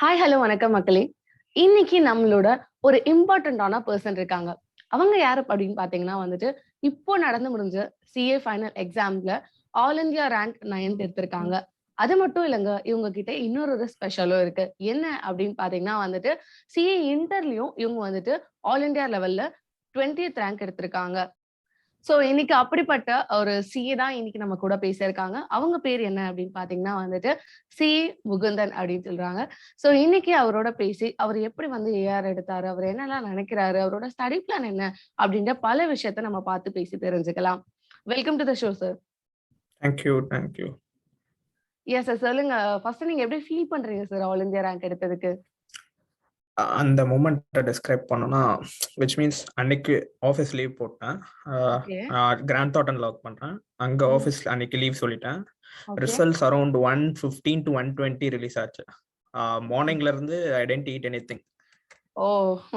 Hi, hello, வணக்கம் மக்களே. இன்னைக்கு நம்மளோட ஒரு இம்பார்ட்டன்டான பெர்சன் இருக்காங்க. அவங்க யாரு அப்படின்னு பார்த்தீங்கன்னா வந்துட்டு, இப்போ நடந்து முடிஞ்ச சிஏ ஃபைனல் எக்ஸாம்ல ஆல் இந்தியா ரேங்க் 9th எடுத்திருக்காங்க. அது மட்டும் இல்லங்க, இவங்க கிட்ட இன்னொரு ஸ்பெஷலும் இருக்கு. என்ன அப்படின்னு பார்த்தீங்கன்னா வந்துட்டு, சிஏ இன்டர்லயும் இவங்க வந்துட்டு ஆல் இந்தியா லெவல்ல 20th ரேங்க் எடுத்திருக்காங்க. சோ இன்னைக்கு அப்படிப்பட்ட ஒரு சிஏ தான் இன்னைக்கு நம்ம கூட பேசியிருக்காங்க. அவங்க பேர் என்ன அப்படின்னு பார்த்தீங்கன்னா வந்துட்டு, சிஏ முகுந்தன் அப்படின்னு சொல்றாங்க. சோ இன்னைக்கு அவரோட பேசி, அவர் எப்படி வந்து ஏஆர் எடுத்தாரு, அவர் என்னலாம் நினைக்கிறாரு, அவரோட ஸ்டடி பிளான் என்ன அப்படின்ற பல விஷயத்த நம்ம பார்த்து பேசி தெரிஞ்சுக்கலாம். Welcome to the show sir. Thank you. Yes sir, சொல்லுங்க. ஃபர்ஸ்ட் நீங்க எப்படி ஃபீல் பண்றீங்க சார் ஆல் இந்தியா ரேங்க் எடுத்ததுக்கு? அந்த மொமெண்ட்டை டிஸ்கிரைப் பண்ணோம்னா, விச் மீன்ஸ் அன்னைக்கு ஆஃபீஸ் லீவ் போட்டேன். ஓகே. கிராண்ட் தாட்டன்ல ஒர்க் பண்றேன். அங்க ம். ஆஃபீஸ் அன்னைக்கு லீவ் சொல்லிட்டேன். Okay. Results around 1:15 to 1:20 release ஆச்சு. மார்னிங்ல இருந்து I didn't eat anything. Oh,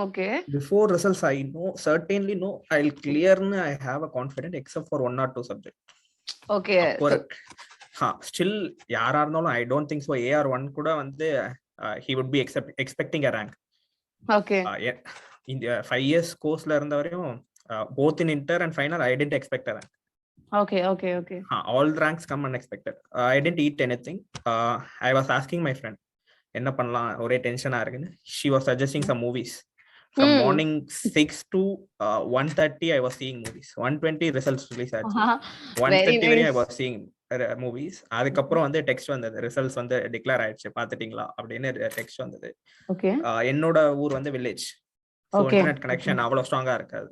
okay. Before results, I know certainly know I'll clear. I have a confidence except for one or two subject. Okay. Still யாரா இருந்தாலும் I don't think so. AR1 கூட வந்து he would be expecting a rank. Okay. இந்த 5 years கோர்ஸ்ல இருந்த வரையும் both in inter and final I didn't expect a rank. Okay. All ranks come unexpected. I didn't eat anything. I was asking my friend என்ன பண்ணலாம், ஒரே டென்ஷனா இருக்குன்னு. She was suggesting some movies. From morning 6 to 1:30 I was seeing movies. 1:20 results release ஆச்சு. 1:30 வரையும் I was seeing movies. அதுக்கப்புறம் வந்து text வந்தது, ரிசல்ட்ஸ் வந்து டிக்ளேர் ஆயிடுச்சு பாத்துட்டீங்களா அப்படின்னு டெக்ஸ்ட் வந்தது. ஓகே. என்னோட ஊர் வந்து வில்லேஜ், ஸோ இன்டர்நெட் கனெக்ஷன் அவ்வளவு ஸ்ட்ராங்கா இருக்காது.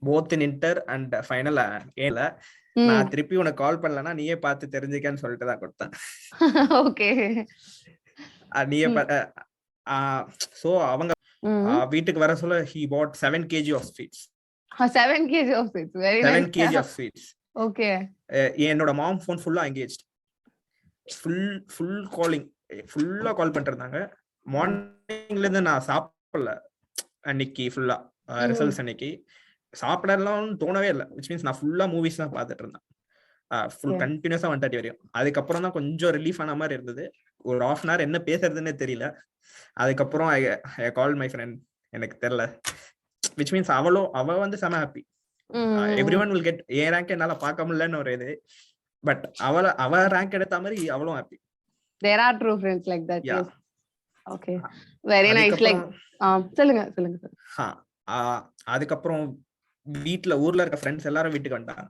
Both in inter and final ஏல நான் திருப்பி உனக்கு கால் பண்ணலன்னா நீயே பார்த்து தெரிஞ்சுக்கன்னு சொல்லிட்டு தான் கொடுத்தேன். ஓகே. நீயே சோ அவங்க வீட்டுக்கு வர சொல்ல he bought 7 kg of sweets. 7 kg of sweets, very nice. 7 kg of sweets. Okay. என்னோட மாம் ஃபோன் ஃபுல்லா எங்கேஜ்ட், ஃபுல் காலிங், ஃபுல்லா கால் பண்ணிட்டு இருந்தாங்க. மார்னிங்ல இருந்து நான் சாப்பிடல அன்னைக்கு ஃபுல்லா. ரிசல்ட்ஸ் அன்னைக்கு சாப்பிடலாம் தோணவே இல்லை. விச் மீன்ஸ் நான் ஃபுல்லா மூவிஸ் தான் பார்த்துட்டு இருந்தேன். ஃபுல் கண்டினியூஸா 1:30 வரையும். அதுக்கப்புறம் தான் கொஞ்சம் ரிலீஃப் ஆன மாதிரி இருந்தது. ஒரு half an hour என்ன பேசுறதுன்னே தெரியல. அதுக்கப்புறம் ஐ கால் மை ஃப்ரெண்ட், எனக்கு தெரியல. விச் மீன்ஸ் அவ வந்து செம happy. Everyone will get a rank என்னால பார்க்க முடியலன்னு ஒரு இது. பட் அவ ரேங்க் எடுத்த மாதிரி அவளும் happy. There are true friends like that. Yeah. Yes. Okay. Very nice. Like சொல்லுங்க சார். அதுக்கப்புறம் வீட்ல ஊர்ல இருக்க ஃப்ரெண்ட்ஸ் எல்லாரும் வீட்டுக்கு வந்தாங்க.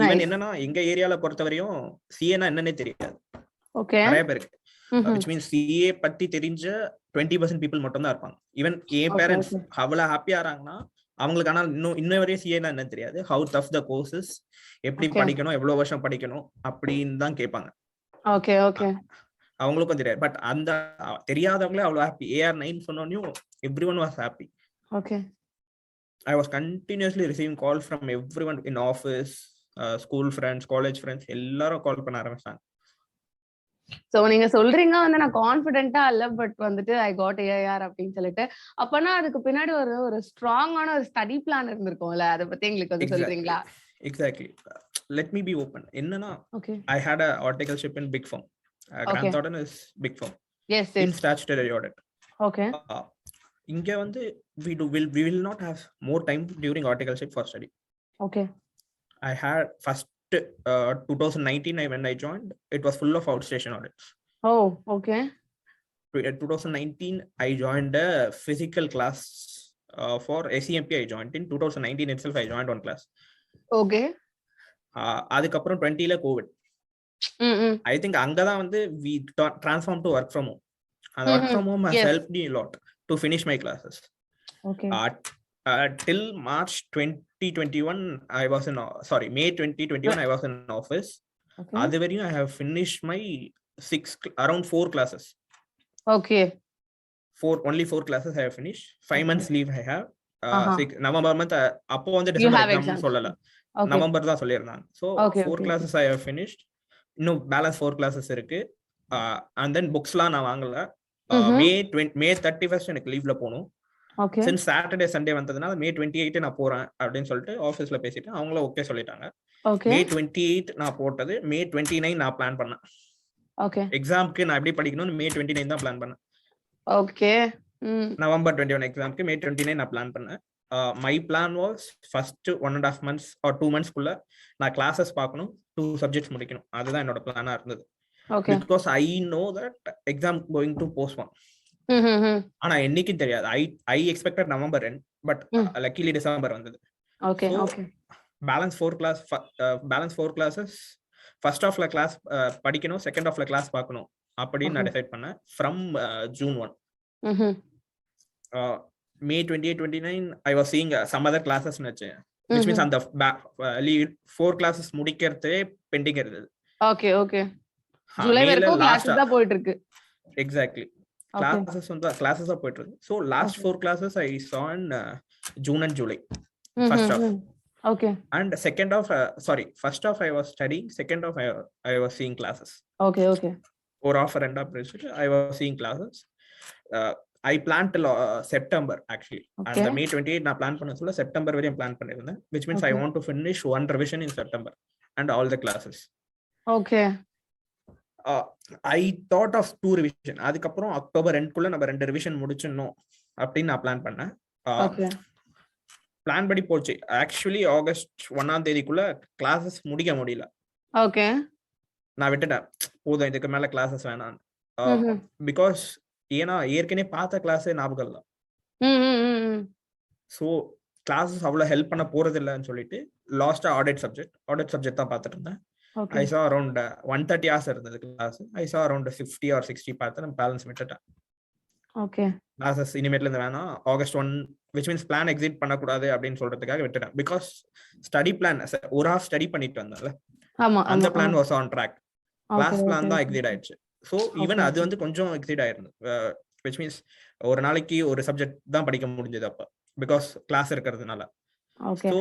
ஈவன் என்னன்னா எங்க ஏரியால பொறுத்தவரையும் சிஏனா என்னன்னே தெரியாது. ஓகே. நிறைய பேருக்கு which means சிஏ பத்தி தெரிஞ்ச 20% people மட்டும் தான் இருப்பாங்க. ஈவன் என் பேரண்ட்ஸ் அவ்வளவு ஹாப்பியா ஆறாங்கன்னா அவங்களுக்கு ஆனால் இன்னும் வரையும் சிஏனா என்னன்னு தெரியாது. ஹவு டஃப் த கோர்சஸ், எப்படி படிக்கணும், எவ்வளவு வருஷம் படிக்கணும் அப்படின்னு தான் கேட்பாங்க. ஓகே. அவங்களுக்கும் தெரியாது. பட் அந்த தெரியாதவங்களே அவ்வளவு happy. AR9 சொன்னோன்னும் everyone was happy. Okay. I was continuously receiving calls from everyone in office, school friends, college friends, எல்லாரும் கால் பண்ண ஆரம்பிச்சாங்க. சோ நீங்க சொல்றீங்க வந்து நான் கான்ஃபிடென்ட்டா இல்ல, பட் வந்துட்டு ஐ காட் ஏஆர் அப்படின்னு சொல்லிட்டு, அப்பனா அதுக்கு பின்னாடி ஒரு ஸ்ட்ராங்கான ஒரு ஸ்டடி பிளான் இருந்திருக்கும்ல, அத பத்தி எங்களுக்கு வந்து சொல்றீங்களா? Exactly. Let me be open. என்னன்னா, I had a articleship in big firm. Grant Thornton is big firm. Yes. In statutory audit. Okay. இங்க வந்து we will not have more time during articleship for study. Okay. I had first 2019 when I joined, it was full of outstation audits. Oh, okay. 2019 I joined a physical class for ACMP. I joined in 2019 itself. I joined one class. Okay. அதுக்கப்புறம் 20ல Covid. I think அங்கதான் வந்து we transformed to work from home. And work from home has helped me a lot to finish my classes. Okay. Till March 2021 I was in May 2021 I was in office. Okay. Adu varaiyum I have finished my around 4 classes. Okay. Only 4 classes I have finished. 5 months leave I have. November month appo வந்து December exam சொல்லல. November தான் சொல்லிருந்தாங்க. So 4 classes I have finished. இன்னும் balance 4 classes இருக்கு. And then booksலாம் நான் வாங்கல. May 31st எனக்கு லீவ்ல போணும். Okay. Since Saturday Sunday வந்ததுனால May 28 நான் போறேன் அப்படின்னு சொல்லிட்டு ஆபீஸ்ல பேசிட்டு அவங்கள ஓகே சொல்லிட்டாங்க. May 28 நான் போட்டது, May 29 நான் பிளான் பண்ணேன். ஓகே எக்ஸாம்க்கு நான் எப்படி படிக்கணும்னு மே 29 தான் பிளான் பண்ணேன். ஓகே நவம்பர் 21 எக்ஸாம்க்கு மே 29 நான் பிளான் பண்ணேன். My plan was first 1.5 months or 2 monthsக்குள்ள நான் கிளாஸஸ் பார்க்கணும், 2 சப்ஜெக்ட்ஸ் முடிக்கணும். அதுதான் என்னோட பிளானா இருந்தது. Okay because I know that exam going to postpone. ஆனா என்னைக்கு தெரியாது. I expected November end, but luckily December வந்தது. Okay okay balance 4 classes first ஆஃப்ல கிளாஸ் படிக்கணும், செகண்ட் ஆஃப்ல கிளாஸ் பார்க்கணும் அப்படின்னு நான் டிசைட் பண்ணேன். From June 1. May 28, 29 I was seeing some other classes நச்சு, which means அந்த 4 classes முடிக்கிறதே பெண்டிங் இருந்தது. ஓகே ஓகே ஜூலை வரைக்கும் கிளாஸ் தான் போயிட்டு இருக்கு. எக்ஸாக்ட்லி classes தான் போயிட்டு இருக்கு. So last 4 classes I saw in June and July. First half. Okay. And second half, first half I was studying, second half I was seeing classes. Okay, okay. Or offer end up I was seeing classes. I planned till September actually. Okay. And the May 28 na plan பண்ணதுல September வரையும் plan பண்ணிருந்தேன், which means I want to finish one revision in September and all the classes. Okay. I thought of 2 revision. அதுக்கு அப்புறம் October end குள்ள நம்ம 2 revision முடிச்சணும் அப்படி நான் plan பண்ணேன். Okay. பிளான் படி போச்சு. ஆக்சுவலி ஆகஸ்ட் 1ஆம் தேதிக்குள்ள கிளாஸஸ் முடிக்க முடியல. ஓகே நான் விட்டுட்டேன், போதும் இதுக்கு மேல கிளாஸஸ் வேணாம். பிகாஸ் ஏன்னா ஏற்கனவே பார்த்த கிளாஸே ஞாபகம் இல்லை. ஸோ கிளாஸஸ் அவ்வளோ ஹெல்ப் பண்ண போறது இல்லைன்னு சொல்லிட்டு லாஸ்டா ஆடிட் சப்ஜெக்ட் தான் பார்த்துட்டு இருந்தேன். ஐ சா அரௌண்ட் 130 hours இருந்தது கிளாஸ். ஐ சா அரௌண்ட் 50 or 60 பார்த்து நான் பேலன்ஸ் விட்டுட்டேன். ஓகே கிளாஸஸ் இனிமேட்ல இருந்து வேணாம், August 1 which means plan exit பண்ணக்கூடாது அப்படின்னு சொல்றதுக்காக விட்டுட்டேன். பிகாஸ் ஸ்டடி பிளான் ஒரு ஹாஃப் ஸ்டடி பண்ணிட்டு வந்தேன்ல, அந்த plan was on track. Class plan தான் எக்ஸிட் ஆயிடுச்சு. ஸோ ஈவன் அது வந்து கொஞ்சம் எக்ஸிட் ஆயிருந்தது. which means ஒரு நாளைக்கு ஒரு சப்ஜெக்ட் தான் படிக்க முடிஞ்சது அப்ப, பிகாஸ் கிளாஸ் இருக்கிறதுனால. ஓகே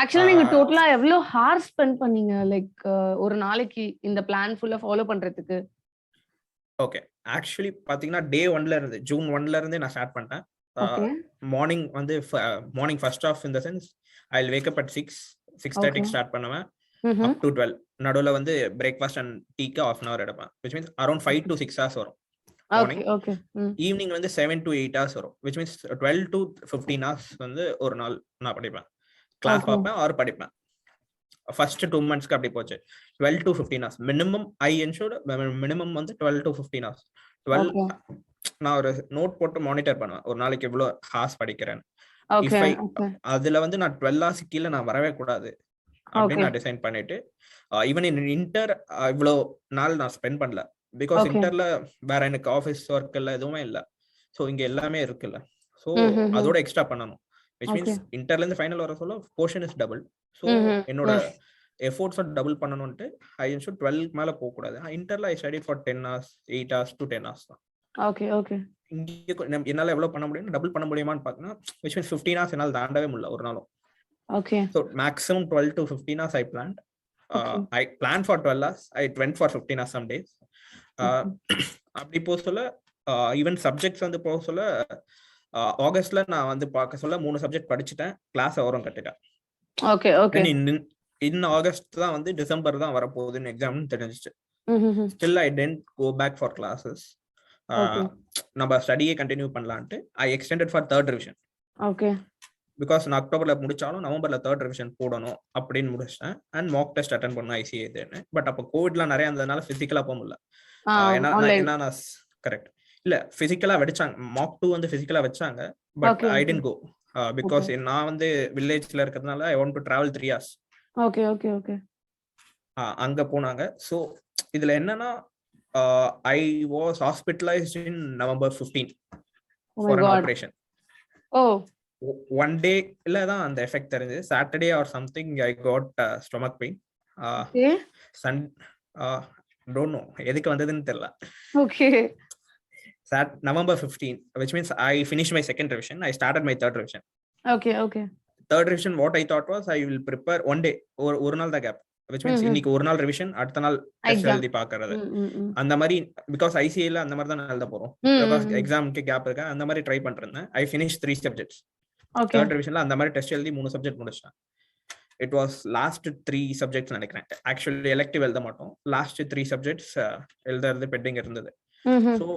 ஆக்சுவலி நீங்க டோட்டலா எவ்வளவு ஹார்ஸ் ஸ்பெண்ட் பண்ணீங்க லைக் ஒரு நாளைக்கு இந்த பிளான் ஃபுல்லா ஃபாலோ பண்றதுக்கு? ஓகே ஆக்சுவலி பாத்தீங்கன்னா டே 1ல இருந்து June 1ல இருந்தே நான் ஸ்டார்ட் பண்ணிட்டேன். மார்னிங் வந்து morning first off in the sense I will wake up at 6:30 start பண்ணுவேன் up to 12. நடுவுல வந்து பிரேக்ஃபாஸ்ட் அண்ட் டீக்கு half an hour எடுப்பேன், which means around 5 to 6 hours வரும். மார்னிங் ஈவினிங் வந்து 7 to 8 hours வரும், which means 12 to 15 hours வந்து ஒரு நாள் நான் படிப்பேன். கிளாஸ் பார்ப்பேன் ஆர் படிப்பேன். ஃபர்ஸ்ட் 2 monthsக்கு அப்படி போச்சு. 12 to 15 hours minimum. I ensured minimum வந்து 12 to 15 hours. 12 நான் ஒரு நோட் போட்டு மானிட்டர் பண்ணுவேன், ஒரு நாளைக்கு எவ்வளவு ஹார்ஸ் படிக்கிறேன். அதுல வந்து நான் 12 hours கீழே நான் வரவே கூடாது அப்படின்னு நான் டிசைன் பண்ணிட்டு, ஈவன் இன்டர் இவ்வளோ நாள் நான் ஸ்பெண்ட் பண்ணல. பிகாஸ் இன்டர்ல வேற எனக்கு ஆஃபீஸ் ஒர்க் இல்ல எதுவுமே இல்லை. ஸோ இங்க எல்லாமே இருக்குல்ல, ஸோ அதோட எக்ஸ்ட்ரா பண்ணணும். which means இன்டர்ல இருந்து ஃபைனல் வர சொல்ல போர்ஷன் இஸ் டபுள். ஸோ என்னோட எஃபோர்ட்ஸ் டபுள் பண்ணணும்ட்டு ஐ ஷுட் 12 மேல போக கூடாது. இன்டர்ல I study for 10 hours, 8 hours to 10 hours தான். ஓகே ஓகே இங்க என்னால எவ்வளவு பண்ண முடியும், டபுள் பண்ண முடியுமான்னு பாத்தீங்கன்னா which means 15 hours என்னால தாண்டவே முடியல ஒரு நாளும். Okay so maximum 12 to 15 hours I planned. I planned for 12 hours, I went for 15 hours some days. அப்படி போக சொல்ல ஈவன் சப்ஜெக்ட்ஸ் வந்து போக சொல்ல ஆகஸ்ட்ல நான் வந்து பார்க்க சொல்ல 3 சப்ஜெக்ட் படிச்சுட்டேன், கிளாஸ் அவரும் கட்டிட்டேன். ஓகே ஓகே இன் ஆகஸ்ட் தான் வந்து டிசம்பர் தான் வரப்போகுதுன்னு எக்ஸாம்னு தெரிஞ்சிச்சு. still I didn't go back for classes. நம்ம ஸ்டடியே கண்டினியூ பண்ணலான்ட்டு I extended for 3rd revision. Okay because நான் அக்டோபர்ல முடிச்சாலும் நவம்பர்ல 3rd revision போடணும் அப்படின்னு முடிச்சிட்டேன். அண்ட் மாக் டெஸ்ட் அட்டென்ட் பண்ணணும் ஐசிஏ இதுன்னு. பட் அப்போ கோவிட்லாம் நிறைய இருந்ததுனால பிசிக்கலா போக முடியல. ஏன்னா கரெக்ட் இல்ல பிசிக்கலா வச்சாங்க, மாக் 2 வந்து பிசிக்கலா வச்சாங்க, but I didn't go because நான் வந்து வில்லேஜ்ல இருக்கிறதுனால I want to travel 3 hours. Okay okay okay அங்க போனாங்க. ஸோ இதுல என்னன்னா I was hospitalized in November 15 for an operation. Oh. One day illa dhaan and effect therindhu. Saturday or something I got stomach pain. Okay. Don't know edhukku vandadunu therilla. Okay. November 15, which means I finished my 2nd revision. I started my 3rd revision. Okay, okay. 3rd revision what I thought was I will prepare one day ஒரு நாள் தான் gap. which means இன்னைக்கு ஒரு நாள் revision, அடுத்த நாள் test எழுதி பார்க்கறது. அந்த மாதிரி பிகாஸ் ஐசிஏல அந்த மாதிரி தான் எழுத போறோம், எக்ஸாமுக்கு கேப் இருக்கு. அந்த மாதிரி ட்ரை பண்றேன். I finish 3 subjects. 3rd ரிவிஷன்ல அந்த மாதிரி டெஸ்ட் எழுதி 3 சப்ஜெக்ட் முடிச்சிட்டேன். இட் வாஸ் லாஸ்ட் 3 சப்ஜெக்ட்ஸ் நினைக்கிறேன். ஆக்சுவலி எலெக்டிவ் எழுத மாட்டோம், லாஸ்ட் 3 சப்ஜெக்ட்ஸ் எழுதுறது பெண்டிங் இருந்தது. ஸோ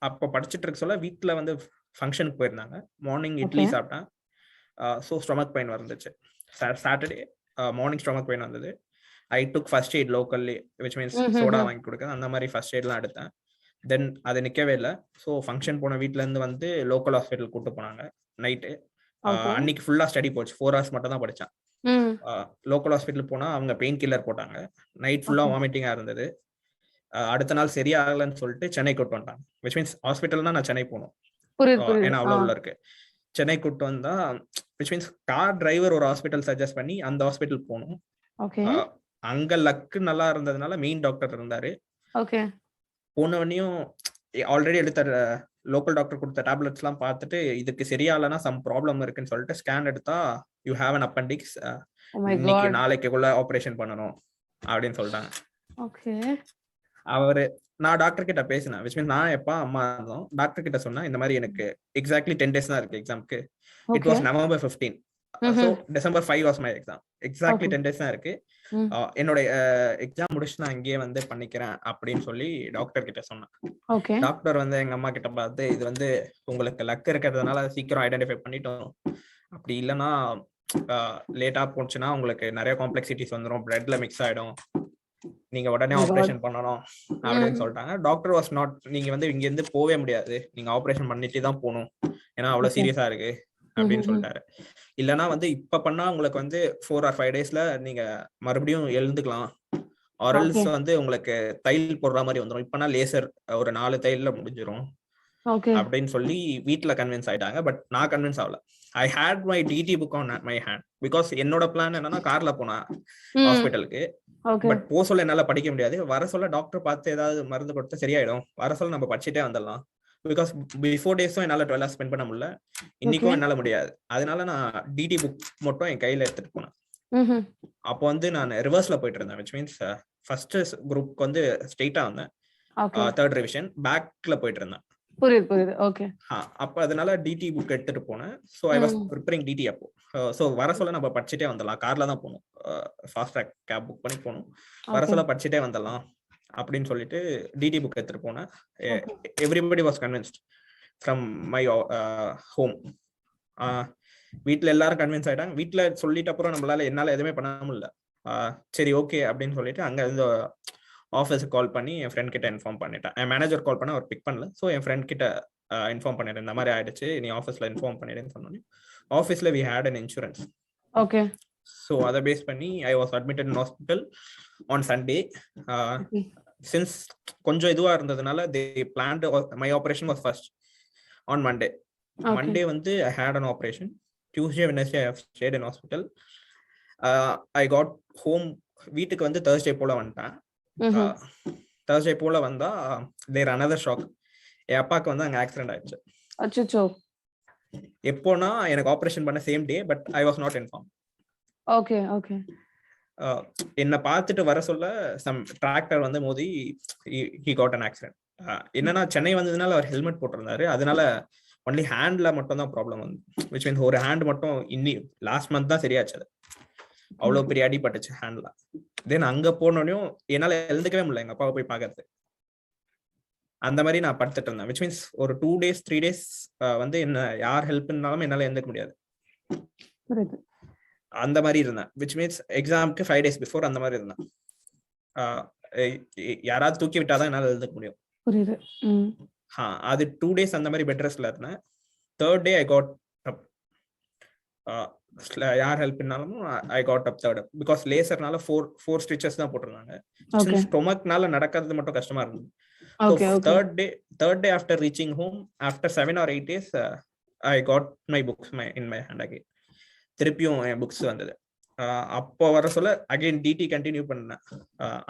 அப்போ படிச்சுட்டு இருக்க சொல்ல வீட்டில் வந்து ஃபங்க்ஷனுக்கு போயிருந்தாங்க. மார்னிங் இட்லி சாப்பிட்டேன். ஸோ ஸ்டொமக் பெயின் வந்துச்சு. சாட்டர்டே மார்னிங் ஸ்டொமக் பெயின் வந்தது. I took first aid locally, which means soda வாங்கி கொடுக்க அந்த மாதிரி ஃபர்ஸ்ட் எய்ட்லாம் எடுத்தேன். தென் அது நிற்கவே இல்லை. ஸோ ஃபங்க்ஷன் போன வீட்டிலேருந்து வந்து லோக்கல் ஹாஸ்பிட்டல் கூப்பிட்டு போனாங்க நைட்டு. அன்னைக்கு ஃபுல்லாக ஸ்டடி போச்சு, 4 hours மட்டும் தான் படித்தேன். லோக்கல் ஹாஸ்பிட்டல் போனால் அவங்க பெயின் கில்லர் போட்டாங்க. நைட் ஃபுல்லாக வாமிட்டிங்காக இருந்தது. அடுத்த நாள் சரியாகலன்னு சொல்லிட்டு சென்னை கூட்டு வந்துட்டாங்க. விச் மீன்ஸ் ஹாஸ்பிட்டல்னா நான் சென்னை போகணும், ஏன்னா அவ்வளோ உள்ள இருக்கு. சென்னை கூட்டு வந்தா விச் மீன்ஸ் கார் டிரைவர் ஒரு ஹாஸ்பிட்டல் சஜஸ்ட் பண்ணி அந்த ஹாஸ்பிட்டல் போகணும். அங்க லக்கு நல்லா இருந்ததுனால மெயின் டாக்டர் இருந்தாரு. போனவனையும் ஆல்ரெடி எடுத்த லோக்கல் டாக்டர் கொடுத்த டேப்லெட்ஸ் எல்லாம் பார்த்துட்டு இதுக்கு சரியாலனா சம் ப்ராப்ளம் இருக்குன்னு சொல்லிட்டு ஸ்கேன் எடுத்தா யூ ஹேவ் அன் அப்பெண்டிக்ஸ், இன்னைக்கு நாளைக்குள்ள ஆபரேஷன் பண்ணணும் அப்படின்னு சொல்லிட்டாங்க. அவரு நான் டாக்டர் கிட்ட பேசினேன். விச் மீன்ஸ் நான் எப்பா அம்மா இருந்தோம். டாக்டர் கிட்ட சொன்னா இந்த மாதிரி எனக்கு எக்ஸாக்ட்லி 10 days தான் இருக்கு எக்ஸாம்க்கு. It was November 15. So December 5 was my exam. Exactly 10 days தான் இருக்கு. என்னோட எக்ஸாம் முடிச்சு நான் இங்கேயே வந்து பண்ணிக்கிறேன் அப்படின்னு சொல்லி டாக்டர் கிட்ட சொன்னேன். டாக்டர் வந்து எங்க அம்மா கிட்ட பார்த்து இது வந்து உங்களுக்கு லக் இருக்கிறதுனால சீக்கிரம் ஐடென்டிஃபை பண்ணிட்டோம், அப்படி இல்லைன்னா லேட்டா போச்சுன்னா உங்களுக்கு நிறைய காம்ப்ளெக்சிட்டிஸ் வந்துடும், பிளட்ல மிக்ஸ் ஆயிடும், நீங்க உடனே ஆபரேஷன் பண்ணணும் அப்படின்னு சொல்லிட்டாங்க. டாக்டர் வாஸ் நாட், நீங்க வந்து இங்க இருந்து போவே முடியாது, நீங்க ஆபரேஷன் பண்ணிட்டு தான் போகணும், ஏன்னா அவ்வளவு சீரியஸா இருக்கு அப்படின்னு சொல்லிட்டாரு. இல்லைன்னா வந்து இப்ப பண்ணா உங்களுக்கு வந்து 4 or 5 days நீங்க மறுபடியும் எழுந்துக்கலாம், ஆரல்ஸ் வந்து உங்களுக்கு தையல் போடுற மாதிரி வந்துடும், இப்பனா லேசர் ஒரு 4 தையல்ல முடிஞ்சிடும் அப்படின்னு சொல்லி வீட்டுல கன்வின்ஸ் ஆயிட்டாங்க. பட் நான் கன்வின்ஸ் ஆகல. I had my TD book on my hand. Because என்னோட பிளான் என்னன்னா கார்ல போனா ஹாஸ்பிட்டலுக்கு, பட் போக சொல்ல என்னால படிக்க முடியாது, வர சொல்ல டாக்டர் பார்த்து ஏதாவது மருந்து கொடுத்து சரியாயிடும், வர சொல்ல நம்ம படிச்சுட்டே வந்துடலாம். பிகாஸ் பிஃபோர் டேஸும் என்னால 12 hours ஸ்பெண்ட் பண்ண முடியல, இன்னைக்கும் என்னால முடியாது. அதனால நான் டிடி புக் மட்டும் என் கையில எடுத்துட்டு போனேன். அப்போ வந்து நான் ரிவர்ஸ்ல போயிட்டு இருந்தேன். விச் மீன்ஸ் ஃபர்ஸ்ட் குரூப்க்கு வந்து ஸ்ட்ரெயிட்டா வந்தேன், தேர்ட் ரிவிஷன் பேக்ல போயிட்டு இருந்தேன். அப்ப அதனால டிடி புக் எடுத்துட்டு போனேன். So I was preparing DD அப்போ. ஸோ வர சொல்ல நம்ம படிச்சுட்டே வந்துடலாம், கார்ல தான் போகணும், ஃபாஸ்ட் ட்ராக் கேப் புக் பண்ணி போகணும், வர சொல்ல படிச்சுட்டே வந்துடலாம் அப்படின்னு சொல்லிட்டு டிடி புக் எடுத்துட்டு போனேன். Everybody was convinced from my home. வீட்டுல எல்லாரும் கன்வின்ஸ் ஆயிட்டாங்க. வீட்டுல சொல்லிட்ட அப்புறம் நம்மளால என்னால எதுவுமே பண்ண முடியல. சரி ஓகே அப்படின்னு சொல்லிட்டு அங்க இருந்து ஆஃபீஸுக்கு கால் பண்ணி என் ஃப்ரெண்ட் கிட்ட இன்ஃபார்ம் பண்ணிட்டேன். என் மேனேஜர் கால் பண்ண அவர் பிக் பண்ணல. ஸோ என் ஃப்ரெண்ட் கிட்ட இன்ஃபார்ம் பண்ணிட்டேன், இந்த மாதிரி ஆயிடுச்சு, நீ ஆஃபீஸ்ல இன்ஃபார்ம் பண்ணிடுன்னு சொன்னோன்னே ஆஃபீஸ்ல we had an insurance. So அதை பேஸ் பண்ணி I was admitted in hospital on Sunday. Since கொஞ்சம் இதுவா இருந்ததுனால they planned my operation was first on Monday. Monday வந்து I had an operation. Tuesday Wednesday I have stayed in hospital. I got home. வீட்டுக்கு வந்து Thursday போல வந்துட்டேன். Thursday போல வந்தா தேர் another ஷாக். என் அப்பாவுக்கு வந்து அங்க ஆக்சிடென்ட் ஆயிடுச்சு. அச்சச்சோ. எப்போனா எனக்கு ஆபரேஷன் பண்ண same day, but I was not inform. Okay okay. என்ன பார்த்துட்டு வர சொல்ல சம் டிராக்டர் வந்து மோதி he got an accident. என்னன்னா சென்னை வந்ததுனால அவர் ஹெல்மெட் போட்டிருந்தாரு, அதனால ஒன்லி ஹேண்ட்ல மட்டும் தான் ப்ராப்ளம் வந்து. விச் மீன்ஸ் ஒரு ஹேண்ட் மட்டும் லாஸ்ட் மந்த் தான் சரியாச்சு. அது அவ்வளவு பெரிய அடிபட்டுச்சு ஹேண்ட்ல. தென் அங்க போனோடனையும் என்னால எழுந்துக்கவே முடியல எங்க அப்பாவை போய் பாக்குறது. அந்த மாதிரி நான் படுத்துட்டு இருந்தேன். விச் மீன்ஸ் ஒரு 2 days 3 days வந்து என்ன யார் ஹெல்ப் பண்ணாலும் என்னால எழுந்துக்க முடியாது, அந்த மாதிரி இருந்தேன். விச் மீன்ஸ் எக்ஸாமுக்கு 5 days பிஃபோர் அந்த மாதிரி இருந்தேன். யாராவது தூக்கி விட்டாதான் என்னால எழுந்துக்க முடியும். அது 2 days அந்த மாதிரி பெட் ரெஸ்ட்ல இருந்தேன். Third day I got up. யார் ஹெல்ப் பண்ணாலும் I got up third. Because லேசர்னால 4 stitches தான் போட்டிருந்தாங்க. ஸ்டொமக்னால நடக்கிறது மட்டும் கஷ்டமா இருந்தது. Third day after reaching home, after 7 or 8 days, I got my books in my hand again. திருப்பியும் என் புக்ஸ் வந்தது. அப்போ வர சொல்ல அகைன் டிடி கண்டினியூ பண்ணேன்.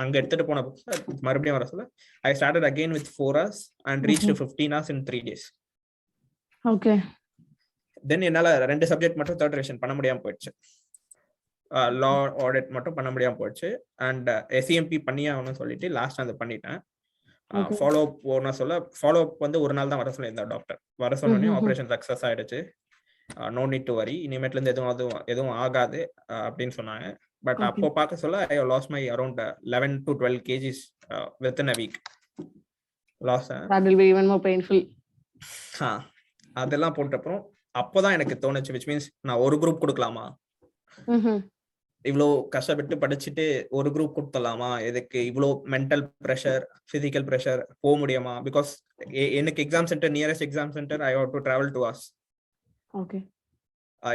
அங்க எடுத்துட்டு போன புக்ஸ் மறுபடியும் வர சொல்ல I started again with 4 hours and reached 15 hours in 3 days. ஓகே. தென் என்னால 2 சப்ஜெக்ட் மட்டும் தேர்ட் ரிவிஷன் பண்ண முடியாம போயிடுச்சு. லா ஆடிட் மட்டும் பண்ண முடியாம போயிடுச்சு. அண்ட் எஸ்இஎம்பி பண்ணியே ஆகணும்னு சொல்லிட்டு லாஸ்ட் அதை பண்ணிட்டேன். ஃபாலோ அப் போன சொல்ல ஃபாலோ அப் வந்து ஒரு நாள் தான் வர சொல்லியிருந்தா டாக்டர். வர சொன்னோடனே ஆபரேஷன் சக்சஸ் ஆயிடுச்சு. நோ நீட் டு வரி, இனிமேட்ல இருந்து எதுவும் ஆகாது அப்படின்னு சொன்னாங்க. But okay. அப்போ பார்க்க சொல்ல I loss my around 11 to 12 kgs within a week loss. That will be even more painful. அதெல்லாம் போட்டப்புறம் அப்போதான் எனக்கு தோணுச்சு, விச் மீன்ஸ் நான் ஒரு குரூப் கொடுக்கலாமா, இவ்வளோ கஷ்டப்பட்டு படிச்சுட்டு ஒரு குரூப் கொடுத்துடலாமா, எதுக்கு இவ்வளோ மென்டல் ப்ரெஷர், பிசிக்கல் ப்ரெஷர், போக முடியுமா? பிகாஸ் எனக்கு exam centre, nearest exam centre I have to travel 2 hours. Okay.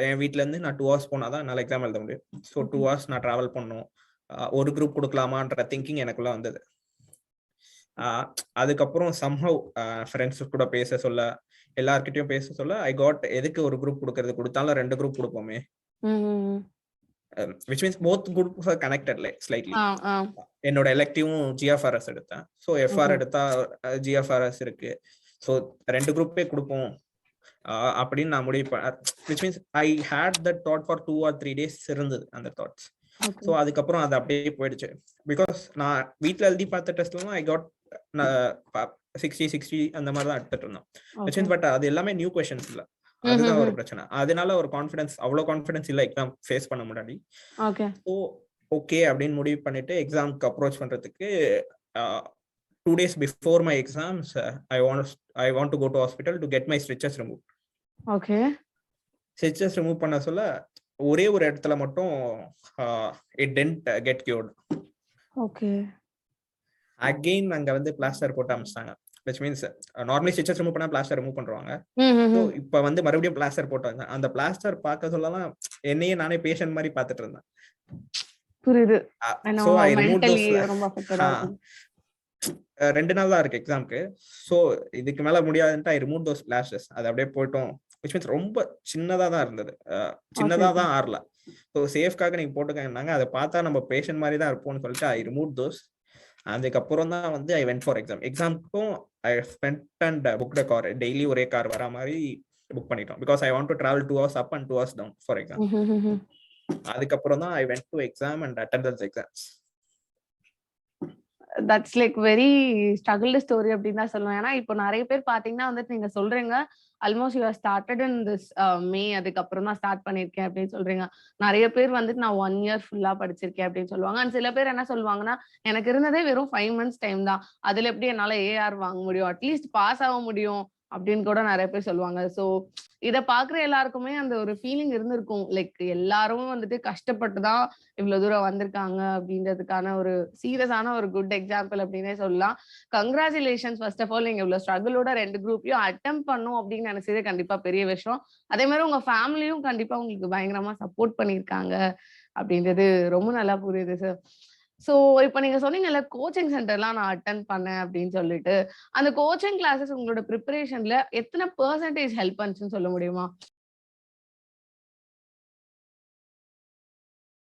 என் வீட்ல இருந்து நான் 2 hours போனாதான் என்னால் எக்ஸாம் எழுத முடியும். ஸோ 2 hours நான் டிராவல் பண்ணணும். ஒரு குரூப் கொடுக்கலாமான்ற திங்கிங் எனக்குள்ள வந்தது. அதுக்கப்புறம் சம்ஹவ் ஃப்ரெண்ட்ஸ் கூட பேச சொல்ல, எல்லார்கிட்டயும் பேச சொல்ல ஐ காட், எதுக்கு ஒரு குரூப் கொடுத்தாலும் 2 group கொடுப்போமே, which means both groups are connected slightly. என்னோட எலெக்டிவும் ஜிஎஃப்ஆர்எஸ் எடுத்தேன். ஸோ எஃப்ஆர் எடுத்தா ஜிஎஃப்ஆர்எஸ் இருக்கு, ஸோ 2 குரூப்பே கொடுப்போம் அப்படின்னு நான் முடிவு பண்ணேன். which means I had that thought for 2 or 3 days இருந்தது அந்த தாட்ஸ். ஸோ அதுக்கப்புறம் அது அப்படியே போயிடுச்சு. பிகாஸ் நான் வீட்டில் எழுதி பார்த்த டெஸ்ட்லாம் ஐ காட் 60 அந்த மாதிரி தான் எடுத்துட்டு இருந்தோம். பட் அது எல்லாமே நியூ கொஸ்டின்ஸ் இல்லை, அதுதான் ஒரு பிரச்சனை. அதனால ஒரு கான்ஃபிடன்ஸ், அவ்வளவு கான்ஃபிடன்ஸ் இல்ல எக்ஸாம் ஃபேஸ் பண்ண முன்னாடி. ஓகே அப்படின்னு முடிவு பண்ணிட்டு எக்ஸாம்க்கு அப்ரோச் பண்றதுக்கு 2 days before my exams I want to go to hospital to get my stitches removed. Okay. Stitches remove பண்ண சொல்ல ஒரே ஒரு இடத்துல மட்டும் it didn't get cured. Okay. Again அங்க வந்து பிளாஸ்டர் போட்டு அமிச்சாங்க. which means normally stitches remove பண்ணா பிளாஸ்டர் ரிமூவ் பண்றாங்க. சோ இப்போ வந்து மறுபடியும் பிளாஸ்டர் போட்டாங்க. அந்த பிளாஸ்டர் பார்க்க சொல்லலாம் என்னையே நானே பேஷண்ட் மாதிரி பார்த்துட்டு இருந்தேன். புரியுது. So I remove those. 2 நாள் தான் இருக்கு எக்ஸாம்க்கு. சோ இதுக்கு மேல முடியாதுன்ட்டு ஐ ரிமூவ் தோஸ் பிளாஸ்டர்ஸ். அது அப்படியே போயிட்டோம். which means ரொம்ப சின்னதா தான் இருந்தது, சின்னதா தான் ஆறல. ஸோ சேஃப்காக நீங்க போட்டுக்கன்னாங்க. அதை பார்த்தா நம்ம பேஷண்ட் மாதிரி தான் இருப்போம்னு சொல்லிட்டு ஐ ரிமூவ் தோஸ். அதுக்கப்புறம் தான் வந்து ஐ வென்ட் ஃபார் எக்ஸாம்க்கும் I spend and book car, daily ஒரே கார் வர மாதிரி புக் பண்ணிட்டோம். Because I want to travel 2 hours up and 2 hours down for exam. அதுக்கப்புறம் தான் I went to exam and attended exams. That's like very struggled story அப்படின்னு தான் சொல்லுவேன். ஏன்னா இப்போ நிறைய பேர் பாத்தீங்கன்னா வந்துட்டு நீங்க சொல்றீங்க almost you started in this may, அதுக்கப்புறம் தான் ஸ்டார்ட் பண்ணிருக்கேன் அப்படின்னு சொல்றீங்க. நிறைய பேர் வந்துட்டு நான் 1 year ஃபுல்லா படிச்சிருக்கேன் அப்படின்னு சொல்லுவாங்க. அண்ட் சில பேர் என்ன சொல்லுவாங்கன்னா எனக்கு இருந்ததே வெறும் 5 months டைம் தான், அதுல எப்படி என்னால ஏஆர் வாங்க முடியும், அட்லீஸ்ட் பாஸ் ஆக முடியும் அப்படின்னு கூட நிறைய பேர் சொல்லுவாங்க. ஸோ இத பாக்குற எல்லாருக்குமே அந்த ஒரு ஃபீலிங் இருந்திருக்கும், லைக் எல்லாரும் வந்துட்டு கஷ்டப்பட்டு தான் இவ்வளவு தூரம் வந்திருக்காங்க அப்படின்றதுக்கான ஒரு சீரியஸான ஒரு குட் எக்ஸாம்பிள் அப்படின்னே சொல்லலாம். கங்க்ராச்சுலேஷன்ஸ் ஃபர்ஸ்ட் ஆஃப் ஆல், நீங்க இவ்வளவு ஸ்ட்ரகிளோட 2 குரூப்பையும் அட்டெம்ப்ட் பண்ணும் அப்படின்னு நினைச்சதே கண்டிப்பா பெரிய விஷயம். அதே மாதிரி உங்க ஃபேமிலியும் கண்டிப்பா உங்களுக்கு பயங்கரமா சப்போர்ட் பண்ணியிருக்காங்க அப்படின்றது ரொம்ப நல்லா புரியுது சார். ஸோ இப்போ நீங்க சொன்னீங்கல்ல கோச்சிங் சென்டர்லாம் நான் அட்டென்ட் பண்ணேன் அப்படின்னு சொல்லிட்டு, அந்த கோச்சிங் கிளாஸஸ் உங்களோட ப்ரிப்பரேஷன்ல எத்தனை % ஹெல்ப் பண்ணுச்சுன்னு சொல்ல முடியுமா?